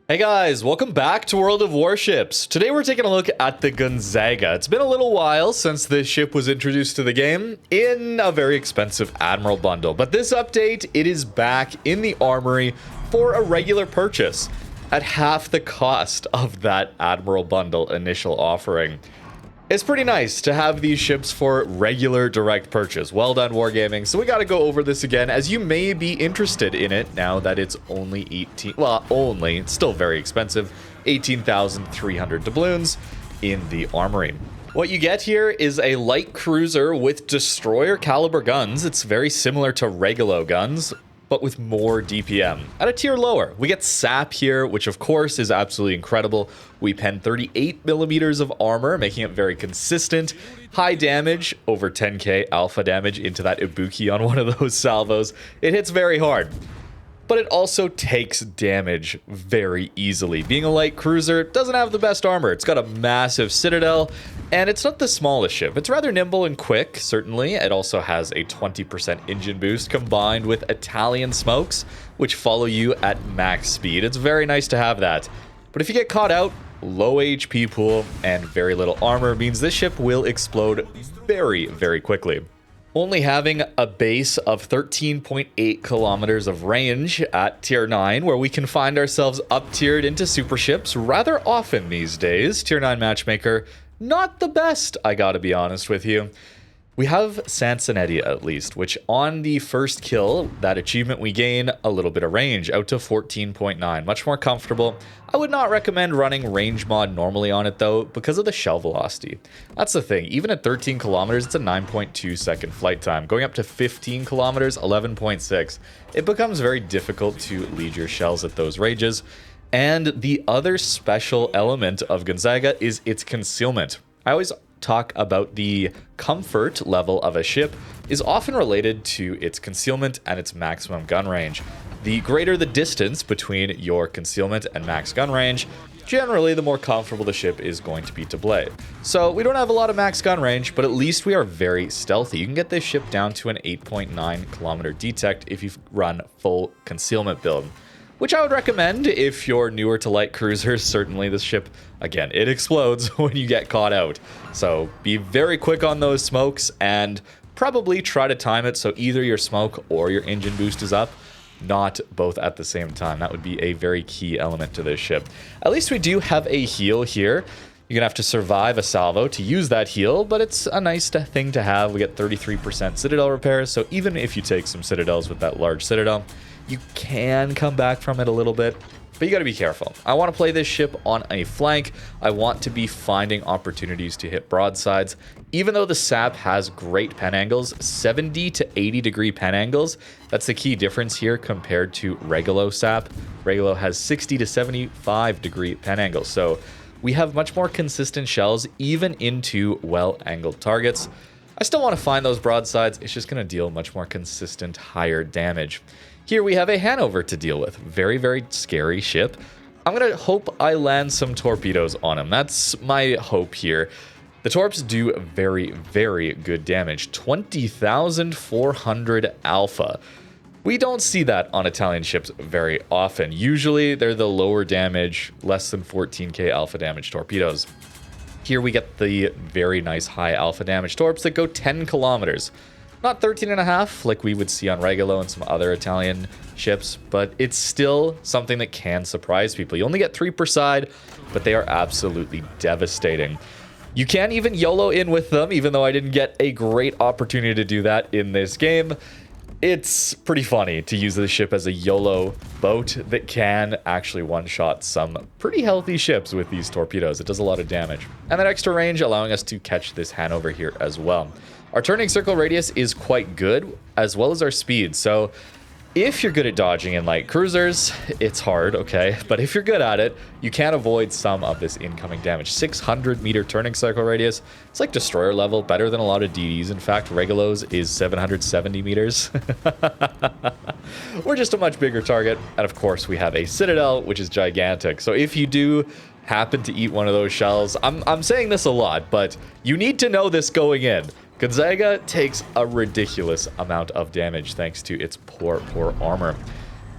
Hey guys, welcome back to World of Warships. Today we're taking a look at the Gonzaga. It's been a little while since this ship was introduced to the game in a very expensive Admiral bundle, but this update, it is back in the Armory for a regular purchase at half the cost of that Admiral bundle initial offering. It's pretty nice to have these ships for regular direct purchase. Well done, Wargaming. So we got to go over this again, as you may be interested in it now that it's only it's still very expensive, 18,300 doubloons in the Armory. What you get here is a light cruiser with destroyer caliber guns. It's very similar to Regolo guns, but with more DPM at a tier lower. We get SAP here, which of course is absolutely incredible. We pen 38 millimeters of armor, making it very consistent. High damage, over 10k alpha damage into that Ibuki on one of those salvos. It hits very hard, but it also takes damage very easily. Being a light cruiser, it doesn't have the best armor. It's got a massive Citadel, and it's not the smallest ship. It's rather nimble and quick, certainly. It also has a 20% engine boost combined with Italian smokes, which follow you at max speed. It's very nice to have that. But if you get caught out, low HP pool and very little armor means this ship will explode very, very quickly. Only having a base of 13.8 kilometers of range at tier 9, where we can find ourselves up tiered into super ships rather often these days. Tier 9 matchmaker, not the best, I gotta be honest with you. We have Sansonetti at least, which on the first kill, that achievement we gain a little bit of range, out to 14.9, much more comfortable. I would not recommend running range mod normally on it though, because of the shell velocity. That's the thing, even at 13 kilometers, it's a 9.2 second flight time. Going up to 15 kilometers, 11.6. It becomes very difficult to lead your shells at those ranges. And the other special element of Gonzaga is its concealment. I always talk about the comfort level of a ship is often related to its concealment and its maximum gun range. The greater the distance between your concealment and max gun range, generally the more comfortable the ship is going to be to play. So we don't have a lot of max gun range, but at least we are very stealthy. You can get this ship down to an 8.9 kilometer detect if you run full concealment build, which I would recommend if you're newer to light cruisers. Certainly this ship, again, it explodes when you get caught out. So be very quick on those smokes and probably try to time it so either your smoke or your engine boost is up, not both at the same time. That would be a very key element to this ship. At least we do have a heal here. You're gonna have to survive a salvo to use that heal, but it's a nice thing to have. We get 33% Citadel repairs, so even if you take some Citadels with that large Citadel, you can come back from it a little bit, but you got to be careful. I want to play this ship on a flank. I want to be finding opportunities to hit broadsides. Even though the SAP has great pen angles, 70 to 80 degree pen angles, that's the key difference here compared to Regolo SAP. Regolo has 60 to 75 degree pen angles, so we have much more consistent shells even into well-angled targets. I still want to find those broadsides. It's just going to deal much more consistent, higher damage. Here we have a Hanover to deal with. Very, very scary ship. I'm going to hope I land some torpedoes on him. That's my hope here. The torps do very, very good damage. 20,400 alpha. We don't see that on Italian ships very often. Usually they're the lower damage, less than 14k alpha damage torpedoes. Here we get the very nice high alpha damage torps that go 10 kilometers. Not 13.5 like we would see on Regolo and some other Italian ships, but it's still something that can surprise people. You only get 3 per side, but they are absolutely devastating. You can even YOLO in with them, even though I didn't get a great opportunity to do that in this game. It's pretty funny to use this ship as a YOLO boat that can actually one-shot some pretty healthy ships with these torpedoes. It does a lot of damage. And that extra range allowing us to catch this Hanover here as well. Our turning circle radius is quite good, as well as our speed. So if you're good at dodging in light cruisers, it's hard, okay? But if you're good at it, you can avoid some of this incoming damage. 600 meter turning circle radius. It's like destroyer level, better than a lot of DDs. In fact, Regolo's is 770 meters. We're just a much bigger target. And of course, we have a Citadel, which is gigantic. So if you do happen to eat one of those shells, I'm saying this a lot, but you need to know this going in. Gonzaga takes a ridiculous amount of damage thanks to its poor armor.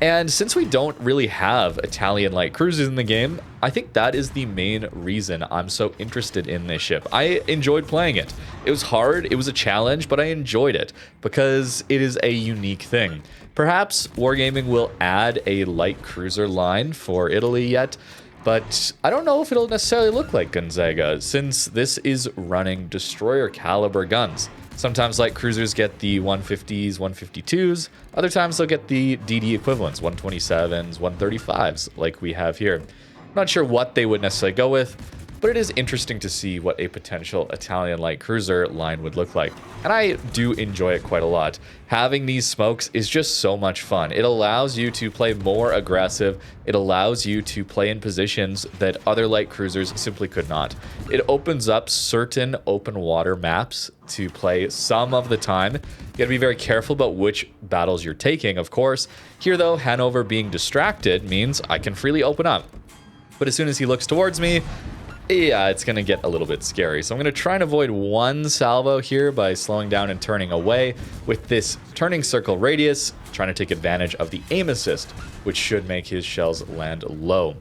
And since we don't really have Italian light cruisers in the game, I think that is the main reason I'm so interested in this ship. I enjoyed playing it. It was hard, it was a challenge, but I enjoyed it because it is a unique thing. Perhaps Wargaming will add a light cruiser line for Italy yet, but I don't know if it'll necessarily look like Gonzaga since this is running destroyer caliber guns. Sometimes light cruisers get the 150s, 152s. Other times they'll get the DD equivalents, 127s, 135s, like we have here. I'm not sure what they would necessarily go with, but it is interesting to see what a potential Italian light cruiser line would look like. And I do enjoy it quite a lot. Having these smokes is just so much fun. It allows you to play more aggressive. It allows you to play in positions that other light cruisers simply could not. It opens up certain open water maps to play some of the time. You gotta be very careful about which battles you're taking, of course. Here though, Hanover being distracted means I can freely open up. But as soon as he looks towards me, yeah, it's going to get a little bit scary. So I'm going to try and avoid one salvo here by slowing down and turning away with this turning circle radius, trying to take advantage of the aim assist, which should make his shells land low.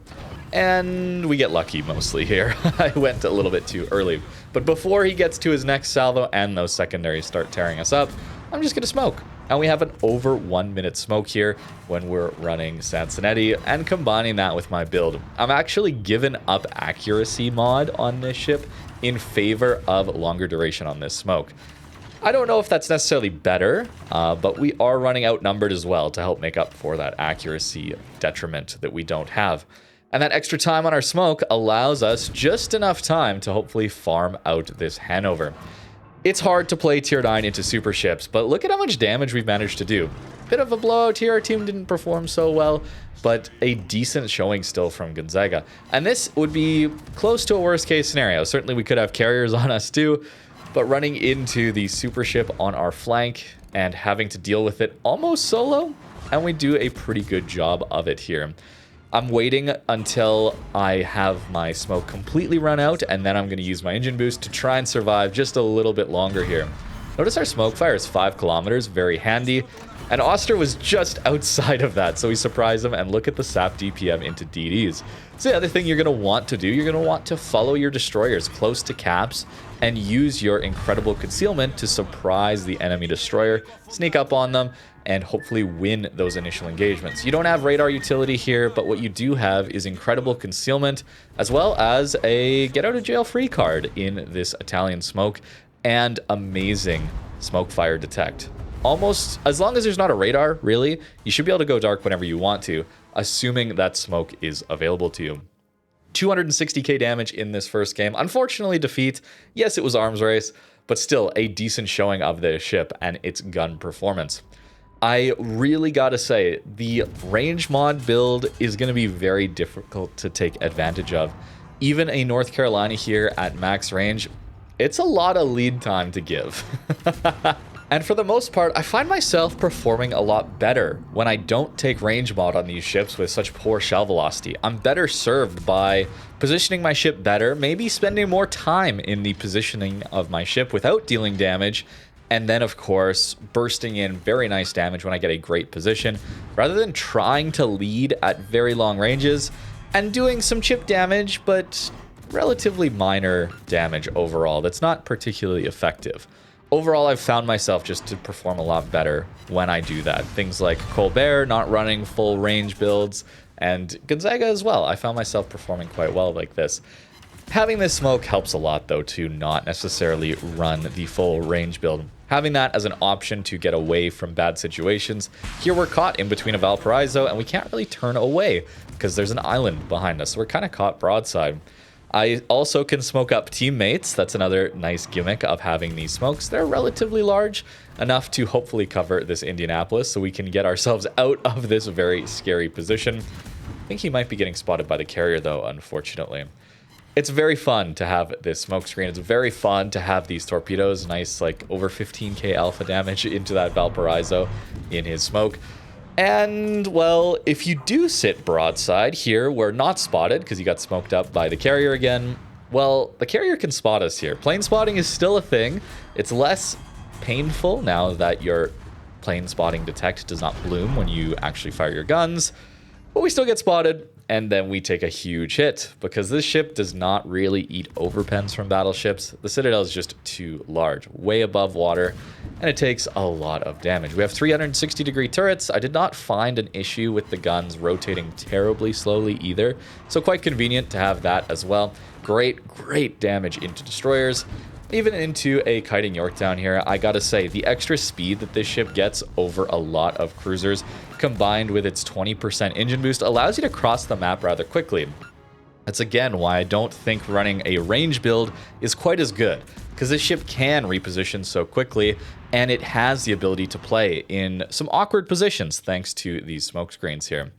And we get lucky mostly here. I went a little bit too early. But before he gets to his next salvo and those secondaries start tearing us up, I'm just going to smoke. And we have an over 1 minute smoke here when we're running Sansonetti, and combining that with my build. I'm actually given up accuracy mod on this ship in favor of longer duration on this smoke. I don't know if that's necessarily better, but we are running outnumbered as well to help make up for that accuracy detriment that we don't have. And that extra time on our smoke allows us just enough time to hopefully farm out this Hanover. It's hard to play tier 9 into super ships, but look at how much damage we've managed to do. Bit of a blowout here, our team didn't perform so well, but a decent showing still from Gonzaga. And this would be close to a worst case scenario. Certainly we could have carriers on us too, but running into the super ship on our flank and having to deal with it almost solo, and we do a pretty good job of it here. I'm waiting until I have my smoke completely run out, and then I'm going to use my engine boost to try and survive just a little bit longer here. Notice our smoke fire is 5 kilometers, very handy, and Oster was just outside of that, so we surprise him, and look at the SAP DPM into DDs. So the other thing you're going to want to do, you're going to want to follow your destroyers close to caps and use your incredible concealment to surprise the enemy destroyer, sneak up on them, and hopefully win those initial engagements. You don't have radar utility here, but what you do have is incredible concealment, as well as a get out of jail free card in this Italian smoke, and amazing smoke fire detect. Almost, as long as there's not a radar, really, you should be able to go dark whenever you want to, assuming that smoke is available to you. 260k damage in this first game. Unfortunately, defeat. Yes, it was arms race, but still a decent showing of the ship and its gun performance. I really gotta say, the range mod build is going to be very difficult to take advantage of. Even a North Carolina here at max range, it's a lot of lead time to give. And for the most part, I find myself performing a lot better when I don't take range mod on these ships with such poor shell velocity. I'm better served by positioning my ship better, maybe spending more time in the positioning of my ship without dealing damage, and then, of course, bursting in very nice damage when I get a great position, rather than trying to lead at very long ranges and doing some chip damage, but relatively minor damage overall. That's not particularly effective. Overall, I've found myself just to perform a lot better when I do that. Things like Colbert, not running full range builds, and Gonzaga as well. I found myself performing quite well like this. Having this smoke helps a lot, though, to not necessarily run the full range build. Having that as an option to get away from bad situations. Here we're caught in between a Valparaiso, and we can't really turn away because there's an island behind us. So we're kind of caught broadside. I also can smoke up teammates. That's another nice gimmick of having these smokes. They're relatively large, enough to hopefully cover this Indianapolis so we can get ourselves out of this very scary position. I think he might be getting spotted by the carrier, though, unfortunately. It's very fun to have this smoke screen. It's very fun to have these torpedoes. Nice, like, over 15k alpha damage into that Valparaiso in his smoke. And, well, if you do sit broadside here, we're not spotted because you got smoked up by the carrier again. Well, the carrier can spot us here. Plane spotting is still a thing. It's less painful now that your plane spotting detect does not bloom when you actually fire your guns. But we still get spotted, and then we take a huge hit because this ship does not really eat overpens from battleships. The Citadel is just too large, way above water, and it takes a lot of damage. We have 360-degree turrets. I did not find an issue with the guns rotating terribly slowly either, so quite convenient to have that as well. Great damage into destroyers. Even into a kiting Yorktown here, I gotta say, the extra speed that this ship gets over a lot of cruisers, combined with its 20% engine boost, allows you to cross the map rather quickly. That's again why I don't think running a range build is quite as good, because this ship can reposition so quickly, and it has the ability to play in some awkward positions thanks to these smoke screens here.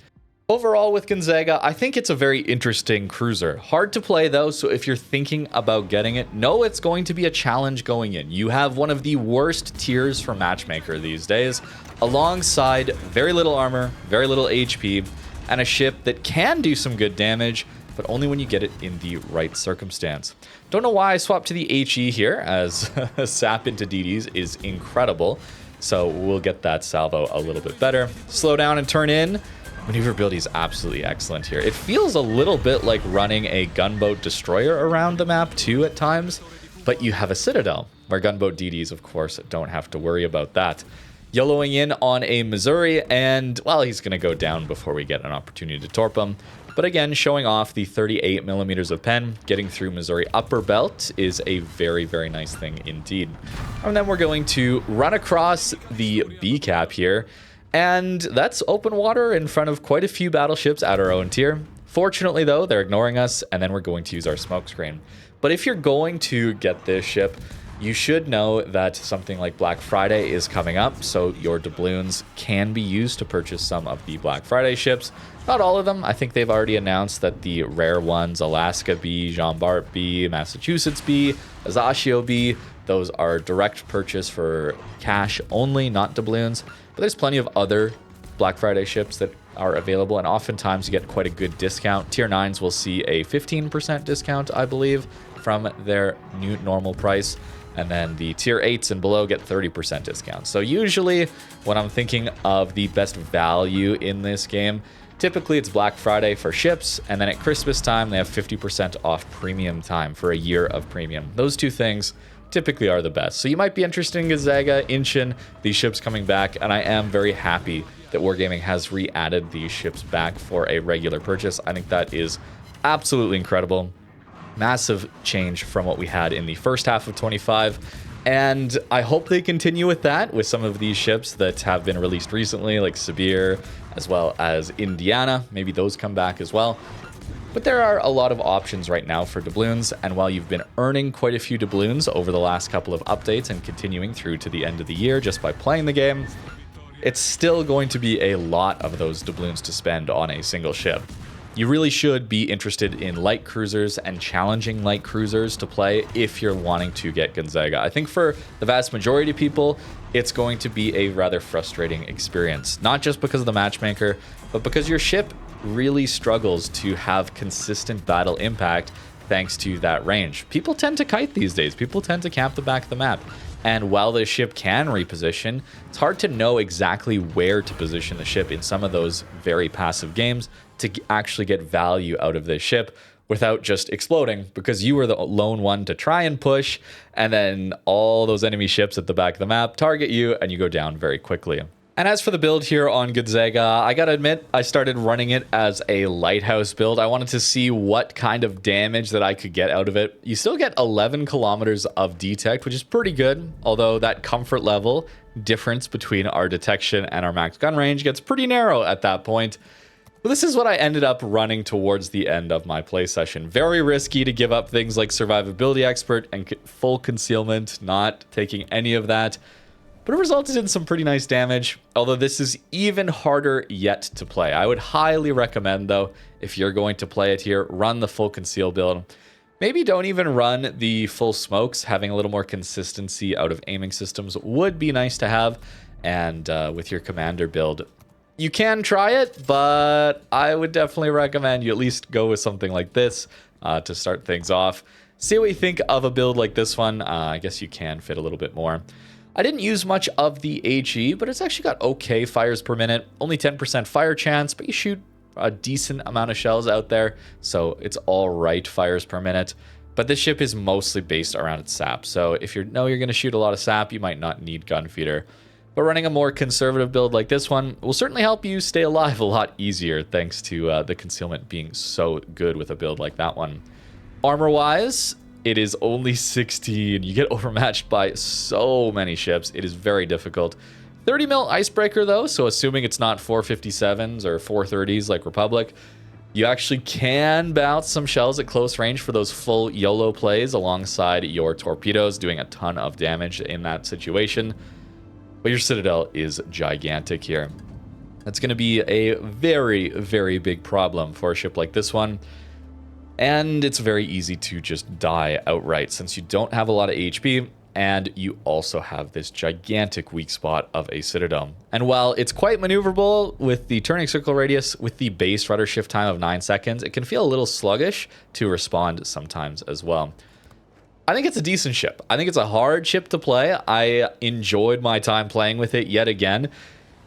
Overall with Gonzaga, I think it's a very interesting cruiser. Hard to play though, so if you're thinking about getting it, know it's going to be a challenge going in. You have one of the worst tiers for Matchmaker these days, alongside very little armor, very little HP, and a ship that can do some good damage, but only when you get it in the right circumstance. Don't know why I swapped to the HE here, as sap into DDs is incredible, so we'll get that salvo a little bit better. Slow down and turn in. Maneuverability is absolutely excellent here. It feels a little bit like running a gunboat destroyer around the map too at times, but you have a Citadel, where gunboat DDs, of course, don't have to worry about that. YOLOing in on a Missouri, and, well, he's going to go down before we get an opportunity to torp him. But again, showing off the 38 millimeters of pen, getting through Missouri upper belt is a very nice thing indeed. And then we're going to run across the B cap here, and that's open water in front of quite a few battleships at our own tier. Fortunately, though, they're ignoring us, and then we're going to use our smoke screen. But if you're going to get this ship, you should know that something like Black Friday is coming up, so your doubloons can be used to purchase some of the Black Friday ships. Not all of them. I think they've already announced that the rare ones, Alaska B, Jean Bart B, Massachusetts B, Azaccio B, those are direct purchase for cash only, not doubloons. But there's plenty of other Black Friday ships that are available, and oftentimes you get quite a good discount. Tier 9s will see a 15% discount, I believe, from their new normal price. And then the tier 8s and below get 30% discount. So usually when I'm thinking of the best value in this game, typically it's Black Friday for ships, and then at Christmas time they have 50% off premium time for a year of premium. Those two things typically are the best. So you might be interested in Gonzaga, Inchin, these ships coming back, and I am very happy that Wargaming has re-added these ships back for a regular purchase. I think that is absolutely incredible. Massive change from what we had in the first half of 25, and I hope they continue with that with some of these ships that have been released recently, like Sibir, as well as Indiana. Maybe those come back as well. But there are a lot of options right now for doubloons, and while you've been earning quite a few doubloons over the last couple of updates and continuing through to the end of the year just by playing the game, it's still going to be a lot of those doubloons to spend on a single ship. You really should be interested in light cruisers and challenging light cruisers to play if you're wanting to get Gonzaga. I think for the vast majority of people, it's going to be a rather frustrating experience. Not just because of the matchmaker, but because your ship really struggles to have consistent battle impact thanks to that range. People tend to kite these days. People tend to camp the back of the map. And while the ship can reposition, it's hard to know exactly where to position the ship in some of those very passive games to actually get value out of this ship without just exploding, because you were the lone one to try and push, and then all those enemy ships at the back of the map target you and you go down very quickly. And as for the build here on Gonzaga, I gotta admit, I started running it as a lighthouse build. I wanted to see what kind of damage that I could get out of it. You still get 11 kilometers of detect, which is pretty good, although that comfort level difference between our detection and our max gun range gets pretty narrow at that point. But this is what I ended up running towards the end of my play session. Very risky to give up things like survivability expert and full concealment, not taking any of that. But it resulted in some pretty nice damage, although this is even harder yet to play. I would highly recommend, though, if you're going to play it here, run the full conceal build. Maybe don't even run the full smokes. Having a little more consistency out of aiming systems would be nice to have. And with your commander build, you can try it, but I would definitely recommend you at least go with something like this to start things off. See what you think of a build like this one. I guess you can fit a little bit more. I didn't use much of the HE, but it's actually got okay fires per minute. Only 10% fire chance, but you shoot a decent amount of shells out there, so it's all right fires per minute. But this ship is mostly based around its sap, so if you know you're going to shoot a lot of sap, you might not need gun feeder. But running a more conservative build like this one will certainly help you stay alive a lot easier, thanks to the concealment being so good with a build like that one. Armor-wise, it is only 16. You get overmatched by so many ships. It is very difficult. 30 mil icebreaker though, so assuming it's not 457s or 430s like Republic, you actually can bounce some shells at close range for those full YOLO plays alongside your torpedoes, doing a ton of damage in that situation. But your Citadel is gigantic here. That's going to be a very, very big problem for a ship like this one. And it's very easy to just die outright since you don't have a lot of HP and you also have this gigantic weak spot of a Citadel. And while it's quite maneuverable with the turning circle radius with the base rudder shift time of 9 seconds, it can feel a little sluggish to respond sometimes as well. I think it's a decent ship. I think it's a hard ship to play. I enjoyed my time playing with it yet again,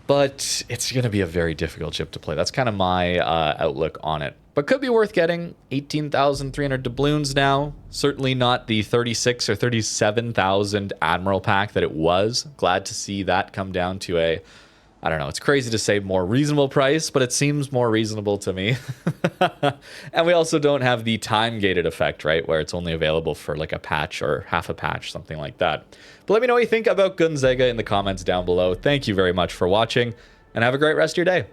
but it's going to be a very difficult ship to play. That's kind of my outlook on it. But could be worth getting. 18,300 doubloons now. Certainly not the 36 or 37,000 Admiral pack that it was. Glad to see that come down to a, I don't know, it's crazy to say more reasonable price, but it seems more reasonable to me. And we also don't have the time-gated effect, right, where it's only available for like a patch or half a patch, something like that. But let me know what you think about Gonzaga in the comments down below. Thank you very much for watching, and have a great rest of your day.